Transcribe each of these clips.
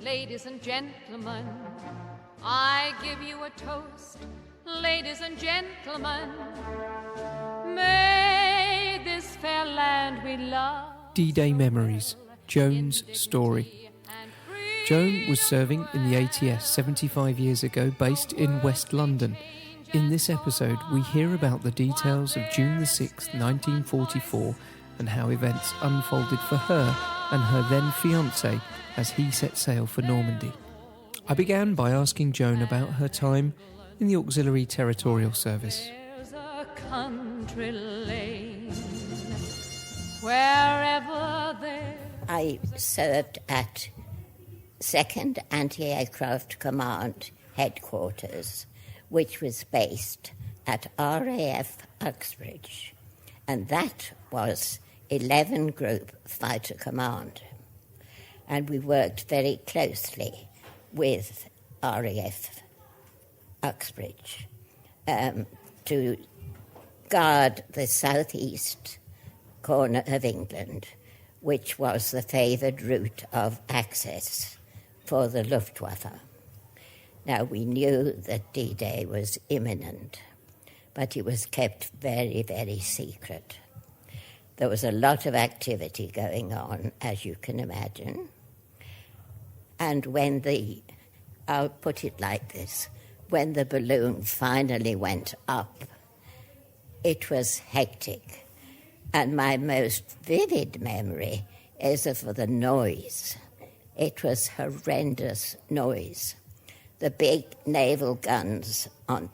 Ladies and gentlemen, I give you a toast. Ladies and gentlemen, may this fair land we love. D-Day Memories, Joan's story. Joan was serving in the ATS 75 years ago, based in West London. In this episode, we hear about the details of June the 6th, 1944, and how events unfolded for her and her then fiancé as he set sail for Normandy. I began by asking Joan about her time in the Auxiliary Territorial Service. There's a country lane wherever there. I served at 2nd Anti-Aircraft Command Headquarters, which was based at RAF Uxbridge, and that was 11 Group Fighter Command. And we worked very closely with RAF Uxbridge to guard the southeast corner of England, which was the favoured route of access for the Luftwaffe. Now, we knew that D-Day was imminent, but it was kept very, very secret. There was a lot of activity going on, as you can imagine. And when I'll put it like this, when the balloon finally went up, it was hectic. And my most vivid memory is of the noise. It was horrendous noise. The big naval guns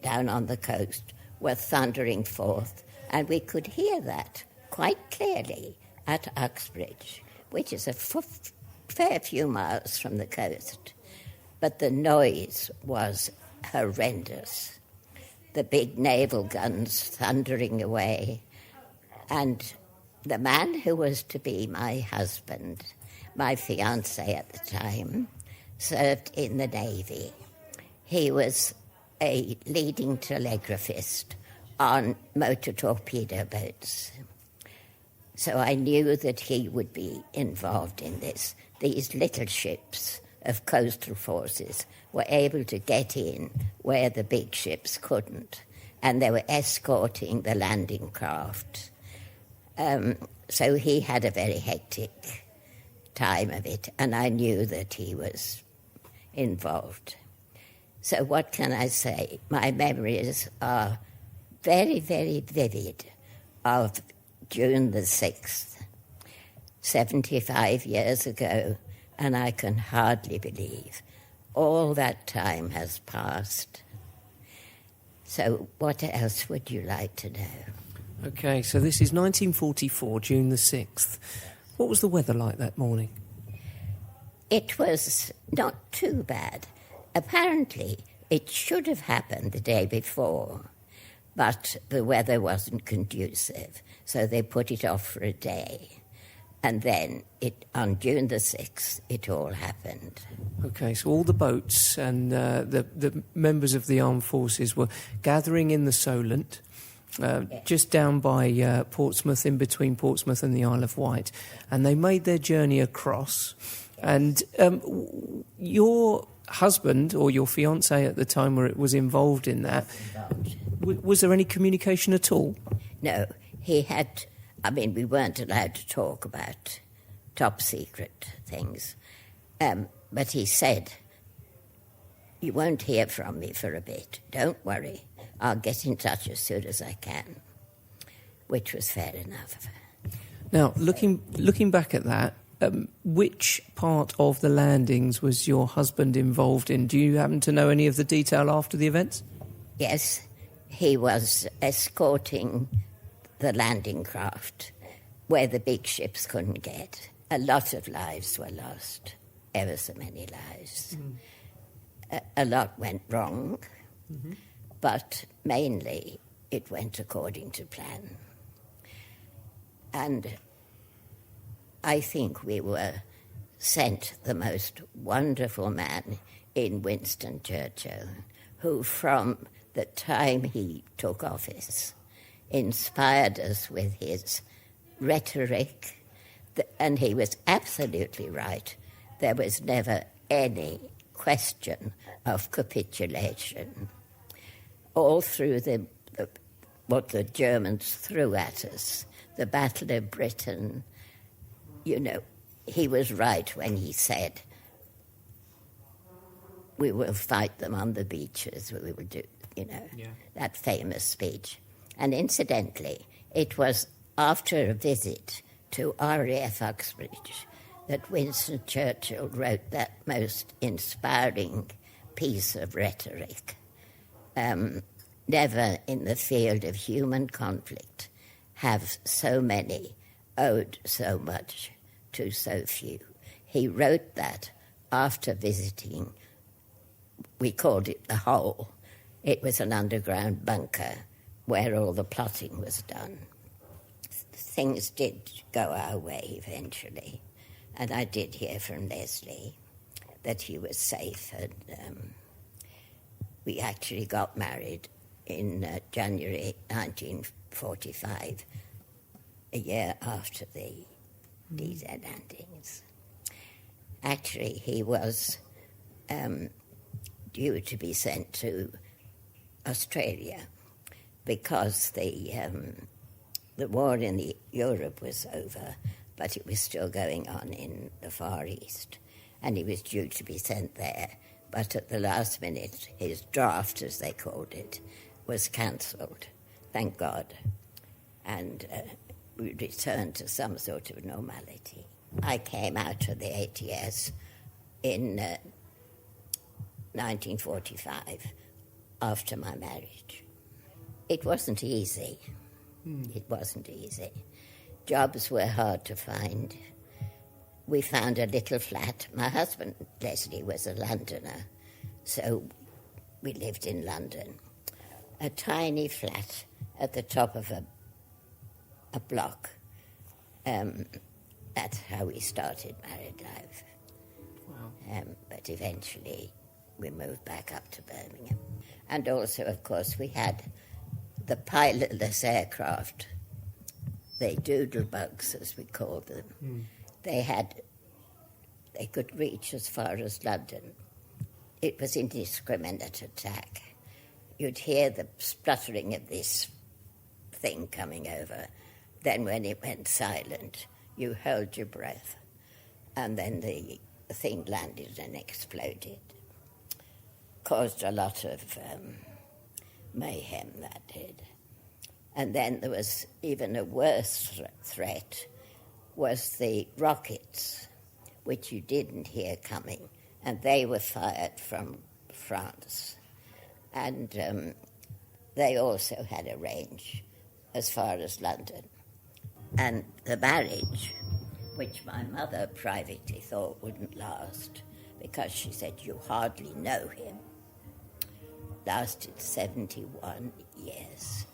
down on the coast were thundering forth, and we could hear that quite clearly at Uxbridge, which is a fair few miles from the coast. But the noise was horrendous. The big naval guns thundering away. And the man who was to be my husband, my fiancé at the time, served in the Navy. He was a leading telegraphist on motor torpedo boats. So I knew that he would be involved in this. These little ships of coastal forces were able to get in where the big ships couldn't, and they were escorting the landing craft. So he had a very hectic time of it, and I knew that he was involved. So what can I say? My memories are very, very vivid of June the 6th, 75 years ago, and I can hardly believe all that time has passed. So what else would you like to know? Okay, so this is 1944, June the 6th. What was the weather like that morning? It was not too bad. Apparently, it should have happened the day before, but the weather wasn't conducive, so they put it off for a day. And then, on June the 6th, it all happened. Okay, so all the boats and the members of the armed forces were gathering in the Solent, just down by Portsmouth, in between Portsmouth and the Isle of Wight, and they made their journey across. And your husband, or your fiancé at the time, was involved in that. Was there any communication at all? No, he had... we weren't allowed to talk about top-secret things. But he said, "You won't hear from me for a bit. Don't worry. I'll get in touch as soon as I can," which was fair enough. Now, looking back at that, which part of the landings was your husband involved in? Do you happen to know any of the detail after the events? Yes, he was escorting the landing craft where the big ships couldn't get. A lot of lives were lost, ever so many lives. A lot went wrong, but mainly it went according to plan. And I think we were sent the most wonderful man in Winston Churchill, who from the time he took office inspired us with his rhetoric, and he was absolutely right. There was never any question of capitulation. All through what the Germans threw at us, the Battle of Britain, you know, he was right when he said, we will fight them on the beaches, we will do, you know, that famous speech. And incidentally, it was after a visit to RAF Uxbridge that Winston Churchill wrote that most inspiring piece of rhetoric. Never in the field of human conflict have so many owed so much to so few. He wrote that after visiting, we called it the Hole. It was an underground bunker where all the plotting was done. Things did go our way eventually, and I did hear from Leslie that he was safe, and we actually got married in January 1945, a year after the D.Z. landings. Actually, he was due to be sent to Australia because the war in Europe was over, but it was still going on in the Far East, and he was due to be sent there. But at the last minute, his draft, as they called it, was cancelled, thank God, and we returned to some sort of normality. I came out of the ATS in 1945, after my marriage. It wasn't easy. It wasn't easy. Jobs were hard to find. We found a little flat. My husband, Leslie, was a Londoner, so we lived in London. A tiny flat at the top of a block. That's how we started married life. Wow. But eventually we moved back up to Birmingham. And also, of course, we had the pilotless aircraft, the doodlebugs, as we called them. They could reach as far as London. It was indiscriminate attack. You'd hear the spluttering of this thing coming over. Then when it went silent, you held your breath. And then the thing landed and exploded. Caused a lot of mayhem, that did. And then there was even a worse threat, was the rockets, which you didn't hear coming, and they were fired from France. And they also had a range as far as London. And the marriage, which my mother privately thought wouldn't last, because she said, you hardly know him, lasted 71 years.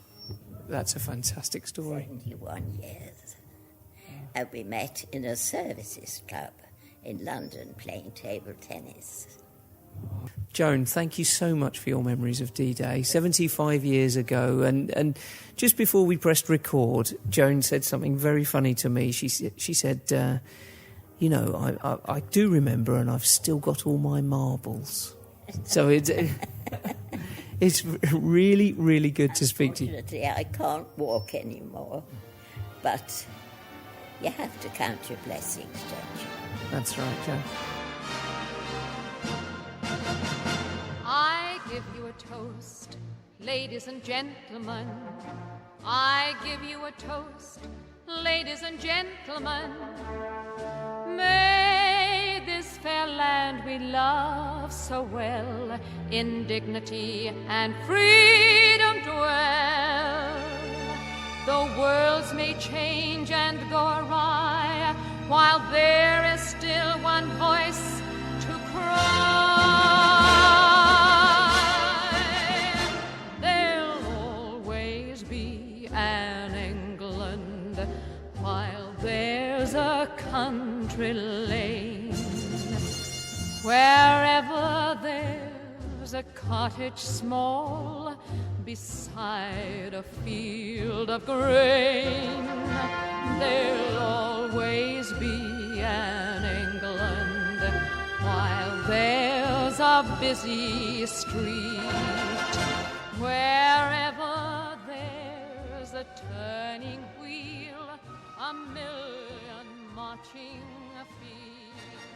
That's a fantastic story. 71 years. And we met in a services club in London playing table tennis. Joan, thank you so much for your memories of D-Day, 75 years ago. And just before we pressed record, Joan said something very funny to me. She said, you know, I do remember, and I've still got all my marbles. So it's really, really good to speak to you. Unfortunately, I can't walk anymore, but you have to count your blessings, don't you? That's right, Joan. I give you a toast, ladies and gentlemen. I give you a toast, ladies and gentlemen. May this fair land we love so well in dignity and freedom dwell. The worlds may change and go awry, while there is still one voice to cry. There'll always be an England while there's a country lane. Wherever there's a cottage small beside a field of grain, there'll always be an England while there's a busy street. Wherever there's a turning wheel, a million marching feet.